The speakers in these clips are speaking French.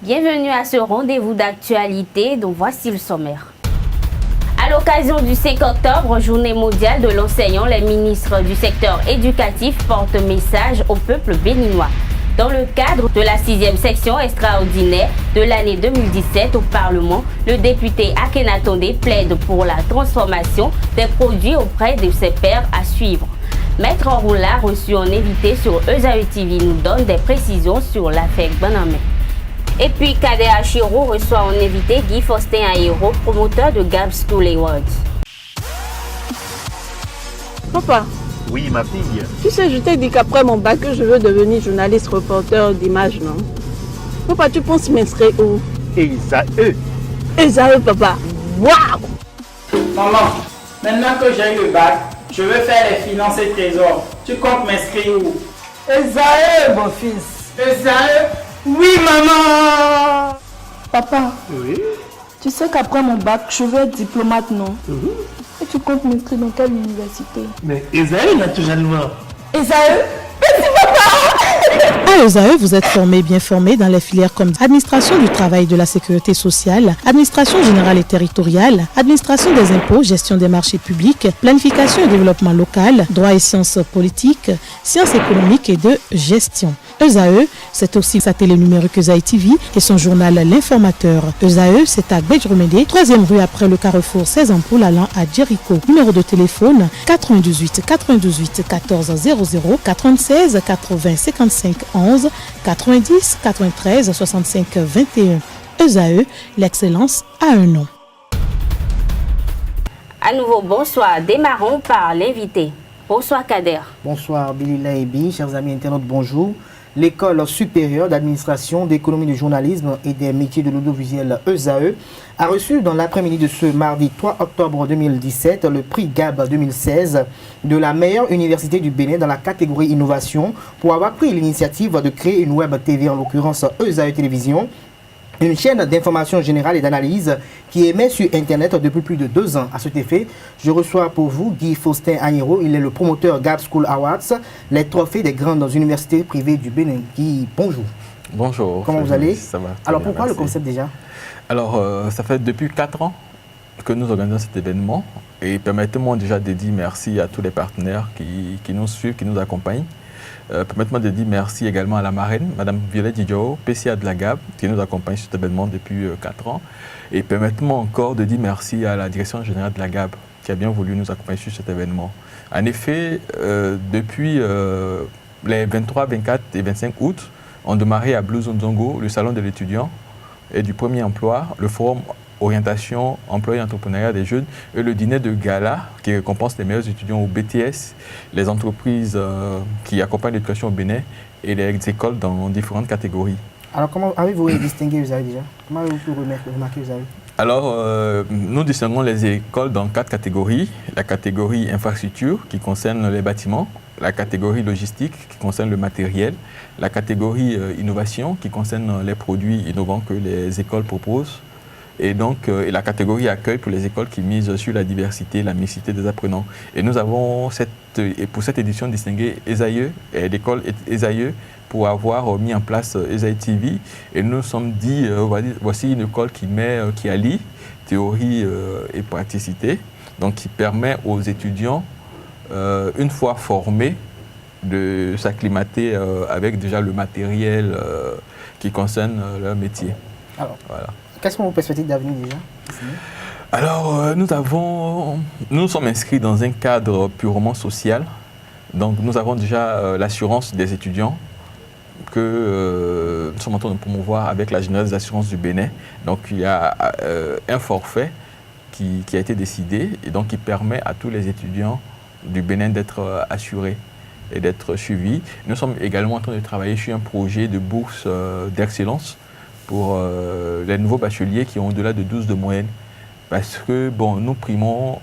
Bienvenue à ce rendez-vous d'actualité dont voici le sommaire. À l'occasion du 5 octobre, journée mondiale de l'enseignant, les ministres du secteur éducatif portent message au peuple béninois. Dans le cadre de la 6e section extraordinaire de l'année 2017 au Parlement, le député Akhenatonde plaide pour la transformation des produits auprès de ses pairs à suivre. Maître Roula, reçu en invité sur Esaü TV, nous donne des précisions sur l'affaire Banamé. Et puis Kader Achiro reçoit en invité Guy Faustin Aero, promoteur de Gab School Awards. Papa. Oui, ma fille. Tu sais, je t'ai dit qu'après mon bac, je veux devenir journaliste reporter d'images, non? Papa, tu penses m'inscrire où? Esaü. Esaü, papa. Waouh! Maman, maintenant que j'ai eu le bac, je veux faire les finances et trésors. Tu comptes m'inscrire où? Esaü, mon fils. Esaü? Oui, maman! Papa, Oui. tu sais qu'après mon bac, je veux être diplomate, non? Et tu comptes m'inscrire dans quelle université? Mais Esaü, naturellement. Esaü? À Esaü, vous êtes bien formé dans les filières comme administration du travail et de la sécurité sociale, administration générale et territoriale, administration des impôts, gestion des marchés publics, planification et développement local, droit et sciences politiques, sciences économiques et de gestion. Esaü, c'est aussi sa télé numérique Esaü TV et son journal L'Informateur. Esaü, c'est à Bedjromede, 3e rue après le carrefour 16 ampoules allant à Jericho. Numéro de téléphone 98 98 14 00 96 80 55 11 90 93 65 21. Esaü, l'excellence a un nom. À nouveau, bonsoir. Démarrons par l'invité. Bonsoir Kader. Bonsoir Billy Laibi, chers amis internautes, bonjour. L'école supérieure d'administration, d'économie du journalisme et des métiers de l'audiovisuel Esaü a reçu dans l'après-midi de ce mardi 3 octobre 2017 le prix GAB 2016 de la meilleure université du Bénin dans la catégorie innovation pour avoir pris l'initiative de créer une web TV, en l'occurrence Esaü Télévision, une chaîne d'information générale et d'analyse qui émet sur Internet depuis plus de 2 ans. À cet effet, je reçois pour vous Guy Faustin Agnero. Il est le promoteur Gab School Awards, les trophées des grandes universités privées du Bénin. Guy, bonjour. Bonjour. Comment vous allez? Ça va. Alors bien, pourquoi merci. le concept déjà? Alors, ça fait depuis 4 ans que nous organisons cet événement. Et permettez-moi déjà de dire merci à tous les partenaires qui nous suivent, qui nous accompagnent. Permettez-moi de dire merci également à la marraine, Mme Violette Didjo, PCA de la GAB, qui nous accompagne sur cet événement depuis 4 ans. Et permettez-moi encore de dire merci à la direction générale de la GAB, qui a bien voulu nous accompagner sur cet événement. En effet, depuis les 23, 24 et 25 août, on démarrait à Blue Zone Zongo, le salon de l'étudiant et du premier emploi, le forum orientation, emploi et entrepreneuriat des jeunes et le dîner de gala qui récompense les meilleurs étudiants au BTS, les entreprises qui accompagnent l'éducation au Bénin et les écoles dans différentes catégories. Alors comment avez-vous distingué Esaü déjà? Comment avez-vous pu remarquer Esaü? Alors, nous distinguons les écoles dans 4 catégories. La catégorie infrastructure qui concerne les bâtiments, la catégorie logistique qui concerne le matériel, la catégorie innovation qui concerne les produits innovants que les écoles proposent, et donc et la catégorie accueil pour les écoles qui misent sur la diversité, la mixité des apprenants. Et nous avons pour cette édition distingué Esaü et l'école Esaü pour avoir mis en place Esaü TV. Et nous nous sommes dit, voici une école qui allie théorie et praticité, donc qui permet aux étudiants, une fois formés, de s'acclimater avec déjà le matériel qui concerne leur métier. Alors, voilà. Quelles sont vos perspectives d'avenir déjà? Alors, nous sommes inscrits dans un cadre purement social. Donc, nous avons déjà l'assurance des étudiants que nous sommes en train de promouvoir avec la Générale des assurances du Bénin. Donc, il y a un forfait qui a été décidé et donc qui permet à tous les étudiants du Bénin d'être assurés et d'être suivis. Nous sommes également en train de travailler sur un projet de bourse d'excellence pour les nouveaux bacheliers qui ont au-delà de 12 de moyenne. Parce que nous primons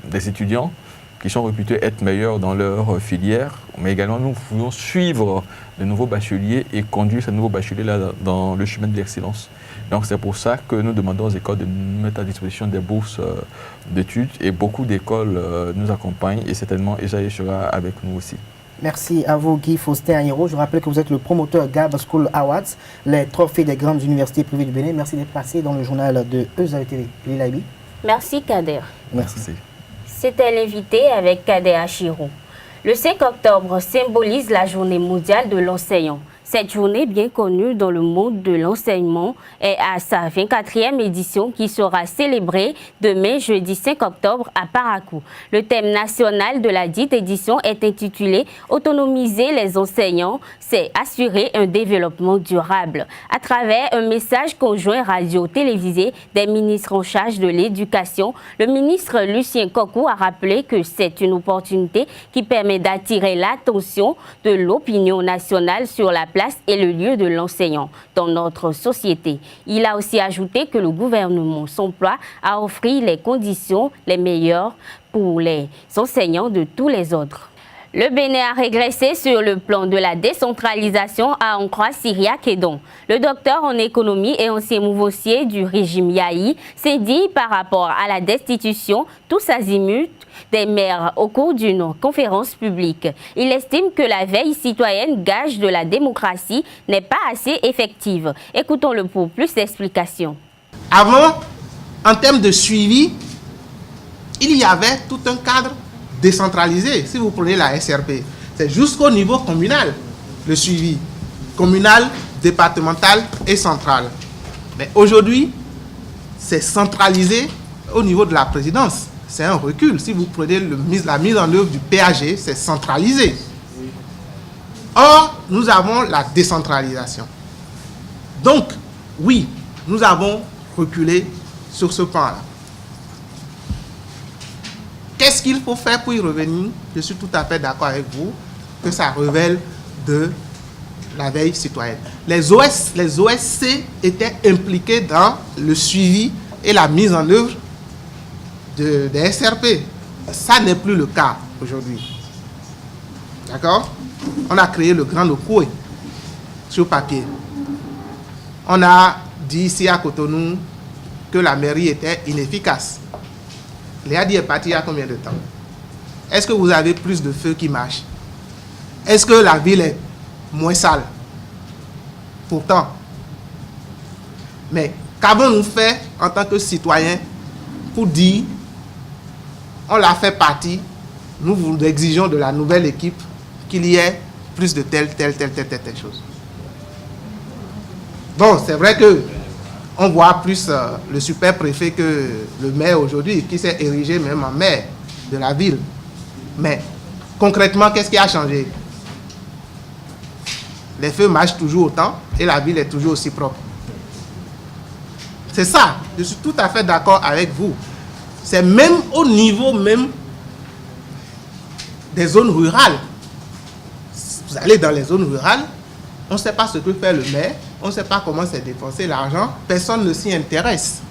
des étudiants qui sont réputés être meilleurs dans leur filière, mais également nous voulons suivre de nouveaux bacheliers et conduire ces nouveaux bacheliers-là dans le chemin de l'excellence. Donc c'est pour ça que nous demandons aux écoles de nous mettre à disposition des bourses d'études et beaucoup d'écoles nous accompagnent et certainement Esaü sera avec nous aussi. Merci à vous, Guy Faustin Agnero. Je rappelle que vous êtes le promoteur GAB School Awards, les trophées des grandes universités privées du Bénin. Merci d'être passé dans le journal de EZAE TV. Lila Ibi. Merci Kader. Merci. C'était l'invité avec Kader Achirou. Le 5 octobre symbolise la journée mondiale de l'enseignant. Cette journée, bien connue dans le monde de l'enseignement, est à sa 24e édition qui sera célébrée demain, jeudi 5 octobre, à Parakou. Le thème national de la dite édition est intitulé « Autonomiser les enseignants, c'est assurer un développement durable ». À travers un message conjoint radio-télévisé des ministres en charge de l'éducation, le ministre Lucien Kokou a rappelé que c'est une opportunité qui permet d'attirer l'attention de l'opinion nationale sur la place et le lieu de l'enseignant dans notre société. Il a aussi ajouté que le gouvernement s'emploie à offrir les conditions les meilleures pour les enseignants de tous les autres. Le Bénin a régressé sur le plan de la décentralisation à en croire Syria Kedon. Le docteur en économie et ancien mouvoncier du régime Yahi s'est dit par rapport à la destitution tous azimuts des maires au cours d'une conférence publique. Il estime que la veille citoyenne, gage de la démocratie, n'est pas assez effective. Écoutons-le pour plus d'explications. Avant, en termes de suivi, il y avait tout un cadre décentralisé. Si vous prenez la SRP, c'est jusqu'au niveau communal, le suivi communal, départemental et central. Mais aujourd'hui, c'est centralisé au niveau de la présidence. C'est un recul. Si vous prenez la mise en œuvre du PAG, c'est centralisé. Or, nous avons la décentralisation. Donc, oui, nous avons reculé sur ce plan-là. Qu'est-ce qu'il faut faire pour y revenir? Je suis tout à fait d'accord avec vous que ça révèle de la veille citoyenne. Les OSC étaient impliqués dans le suivi et la mise en œuvre des SRP. Ça n'est plus le cas aujourd'hui. D'accord? On a créé le Grand Okoué sur papier. On a dit ici à Cotonou que la mairie était inefficace. Léadi est parti il y a combien de temps? Est-ce que vous avez plus de feux qui marchent? Est-ce que la ville est moins sale? Pourtant. Mais qu'avons-nous fait en tant que citoyens pour dire on l'a fait partie, nous vous exigeons de la nouvelle équipe qu'il y ait plus de telle chose. Bon, c'est vrai que on voit plus le super préfet que le maire aujourd'hui, qui s'est érigé même en maire de la ville. Mais concrètement, qu'est-ce qui a changé? Les feux marchent toujours autant et la ville est toujours aussi propre. C'est ça, je suis tout à fait d'accord avec vous. C'est même au niveau même des zones rurales. Vous allez dans les zones rurales, on ne sait pas ce que fait le maire, on ne sait pas comment c'est dépensé l'argent, personne ne s'y intéresse.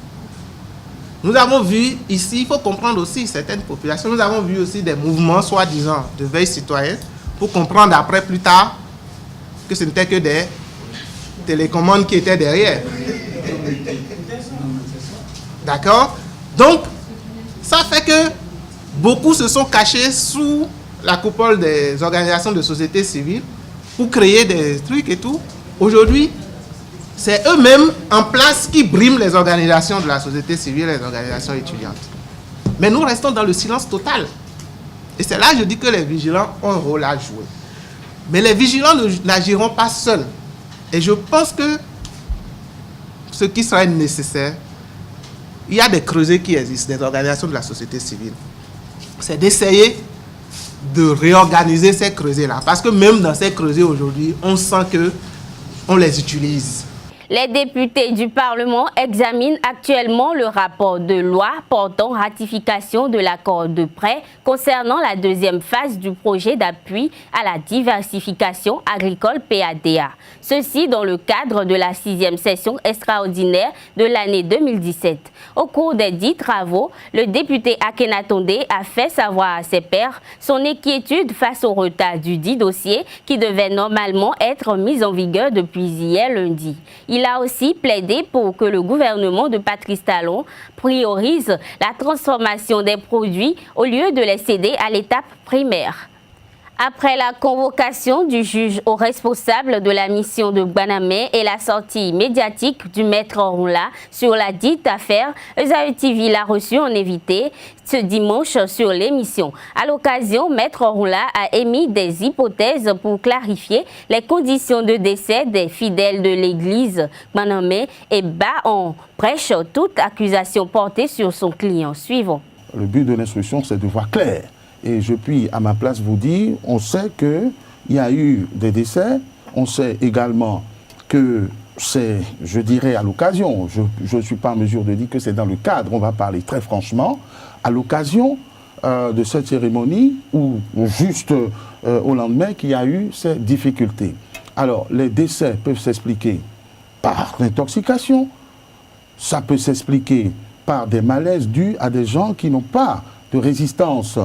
Nous avons vu ici, il faut comprendre aussi certaines populations, nous avons vu aussi des mouvements soi-disant de veille citoyenne pour comprendre après plus tard que ce n'était que des télécommandes qui étaient derrière. D'accord? Donc, ça fait que beaucoup se sont cachés sous la coupole des organisations de société civile pour créer des trucs et tout. Aujourd'hui, c'est eux-mêmes en place qui briment les organisations de la société civile et les organisations étudiantes. Mais nous restons dans le silence total. Et c'est là que je dis que les vigilants ont un rôle à jouer. Mais les vigilants n'agiront pas seuls. Et je pense que ce qui serait nécessaire, il y a des creusets qui existent, des organisations de la société civile. C'est d'essayer de réorganiser ces creusets-là. Parce que même dans ces creusets aujourd'hui, on sent qu'on les utilise. Les députés du Parlement examinent actuellement le rapport de loi portant ratification de l'accord de prêt concernant la deuxième phase du projet d'appui à la diversification agricole PADA. Ceci dans le cadre de la 6e session extraordinaire de l'année 2017. Au cours des 10 travaux, le député Akhenatonde a fait savoir à ses pairs son inquiétude face au retard du dit dossier qui devait normalement être mis en vigueur depuis hier lundi. Il a aussi plaidé pour que le gouvernement de Patrice Talon priorise la transformation des produits au lieu de les céder à l'étape primaire. Après la convocation du juge au responsable de la mission de Gbanamé et la sortie médiatique du maître Ronla sur la dite affaire, Ezae TV l'a reçu en invité ce dimanche sur l'émission. À l'occasion, maître Ronla a émis des hypothèses pour clarifier les conditions de décès des fidèles de l'église Gbanamé et bat en brèche toute accusation portée sur son client. Suivons. Le but de l'instruction, c'est de voir clair. Et je puis, à ma place, vous dire, on sait qu'il y a eu des décès, on sait également que c'est, je dirais, à l'occasion, je ne suis pas en mesure de dire que c'est dans le cadre, on va parler très franchement, à l'occasion de cette cérémonie ou juste au lendemain qu'il y a eu ces difficultés. Alors, les décès peuvent s'expliquer par l'intoxication, ça peut s'expliquer par des malaises dus à des gens qui n'ont pas de résistance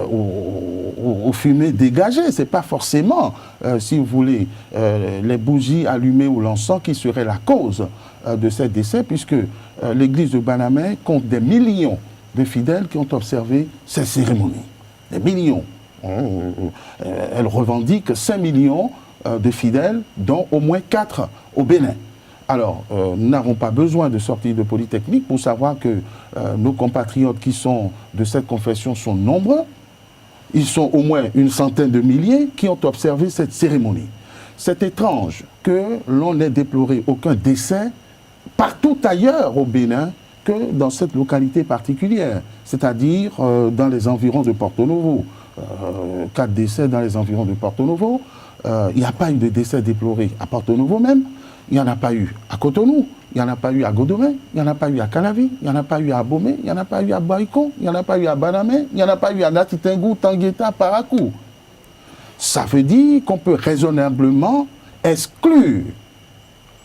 aux fumées dégagées. Ce n'est pas forcément, si vous voulez, les bougies allumées ou l'encens qui serait la cause de ces décès, puisque l'église de Gbanamé compte des millions de fidèles qui ont observé ces cérémonies. Des millions. Elle revendique 5 millions de fidèles, dont au moins 4 au Bénin. Alors, nous n'avons pas besoin de sortir de Polytechnique pour savoir que nos compatriotes qui sont de cette confession sont nombreux. Ils sont au moins une centaine de milliers qui ont observé cette cérémonie. C'est étrange que l'on n'ait déploré aucun décès partout ailleurs au Bénin que dans cette localité particulière, c'est-à-dire dans les environs de Porto Novo. 4 décès dans les environs de Porto Novo. Il n'y a pas eu de décès déploré à Porto Novo même. Il n'y en a pas eu à Cotonou, il n'y en a pas eu à Godomé, il n'y en a pas eu à Canavi, il n'y en a pas eu à Abomey, il n'y en a pas eu à Baricon, il n'y en a pas eu à Banamé, il n'y en a pas eu à Natitengu, Tangueta, Parakou. Ça veut dire qu'on peut raisonnablement exclure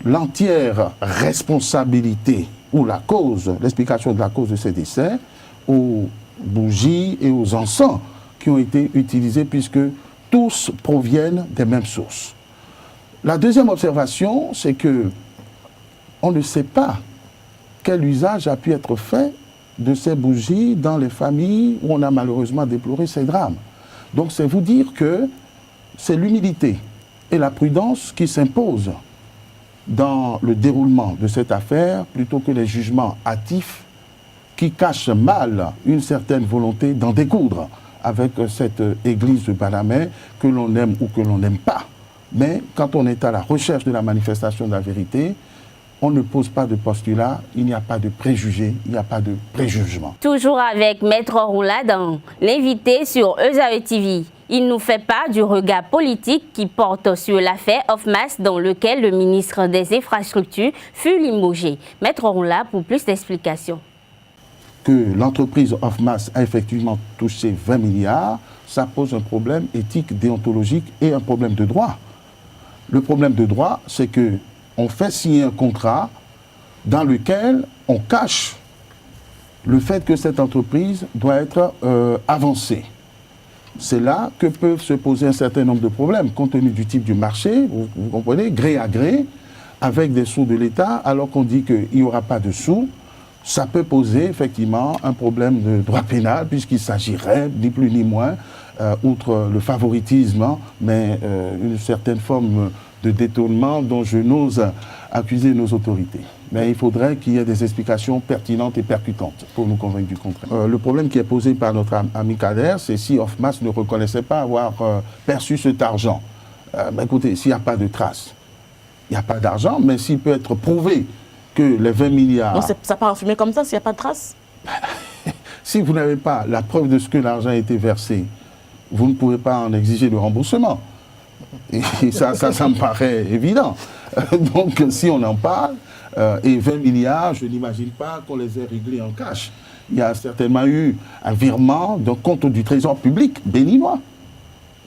l'entière responsabilité ou la cause, l'explication de la cause de ces décès aux bougies et aux encens qui ont été utilisés puisque tous proviennent des mêmes sources. La deuxième observation, c'est que on ne sait pas quel usage a pu être fait de ces bougies dans les familles où on a malheureusement déploré ces drames. Donc c'est vous dire que c'est l'humilité et la prudence qui s'imposent dans le déroulement de cette affaire plutôt que les jugements hâtifs qui cachent mal une certaine volonté d'en découdre avec cette église de Gbanamé que l'on aime ou que l'on n'aime pas. Mais quand on est à la recherche de la manifestation de la vérité, on ne pose pas de postulat, il n'y a pas de préjugés, il n'y a pas de préjugement. Toujours avec Maître Ronla dans l'invité sur Ezae TV. Il ne nous fait pas du regard politique qui porte sur l'affaire Ofmas dans lequel le ministre des Infrastructures fut limogé. Maître Ronla pour plus d'explications. Que l'entreprise Ofmas a effectivement touché 20 milliards, ça pose un problème éthique, déontologique et un problème de droit. Le problème de droit, c'est qu'on fait signer un contrat dans lequel on cache le fait que cette entreprise doit être avancée. C'est là que peuvent se poser un certain nombre de problèmes, compte tenu du type du marché, vous comprenez, gré à gré, avec des sous de l'État, alors qu'on dit qu'il n'y aura pas de sous. Ça peut poser effectivement un problème de droit pénal, puisqu'il s'agirait, ni plus ni moins, outre le favoritisme, mais une certaine forme de détournement dont je n'ose accuser nos autorités. Mais il faudrait qu'il y ait des explications pertinentes et percutantes pour nous convaincre du contraire. Le problème qui est posé par notre ami Kader, c'est si Ofmas ne reconnaissait pas avoir perçu cet argent. Mais écoutez, s'il n'y a pas de trace, il n'y a pas d'argent, mais s'il peut être prouvé que les 20 milliards... Non, ça part en fumée comme ça s'il n'y a pas de trace. Si vous n'avez pas la preuve de ce que l'argent a été versé, vous ne pouvez pas en exiger le remboursement. Et ça me paraît évident. Donc, si on en parle, et 20 milliards, je n'imagine pas qu'on les ait réglés en cash. Il y a certainement eu un virement d'un compte du trésor public béninois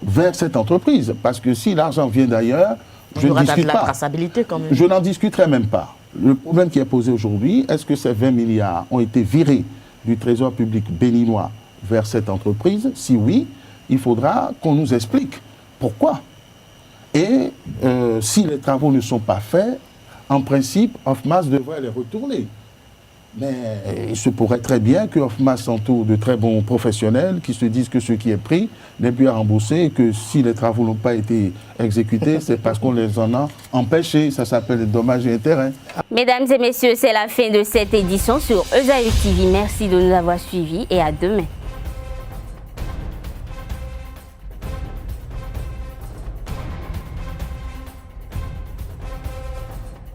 vers cette entreprise. Parce que si l'argent vient d'ailleurs, je ne discute pas. Traçabilité quand même. Je n'en discuterai même pas. Le problème qui est posé aujourd'hui, est-ce que ces 20 milliards ont été virés du trésor public béninois vers cette entreprise? Si oui, il faudra qu'on nous explique pourquoi. Et si les travaux ne sont pas faits, en principe, Ofmas devrait les retourner. Mais il se pourrait très bien que Hoffma s'entoure de très bons professionnels qui se disent que ce qui est pris n'est plus à rembourser et que si les travaux n'ont pas été exécutés, c'est parce qu'on les en a empêchés. Ça s'appelle les dommages et intérêts. Mesdames et messieurs, c'est la fin de cette édition sur ESAE TV. Merci de nous avoir suivis et à demain.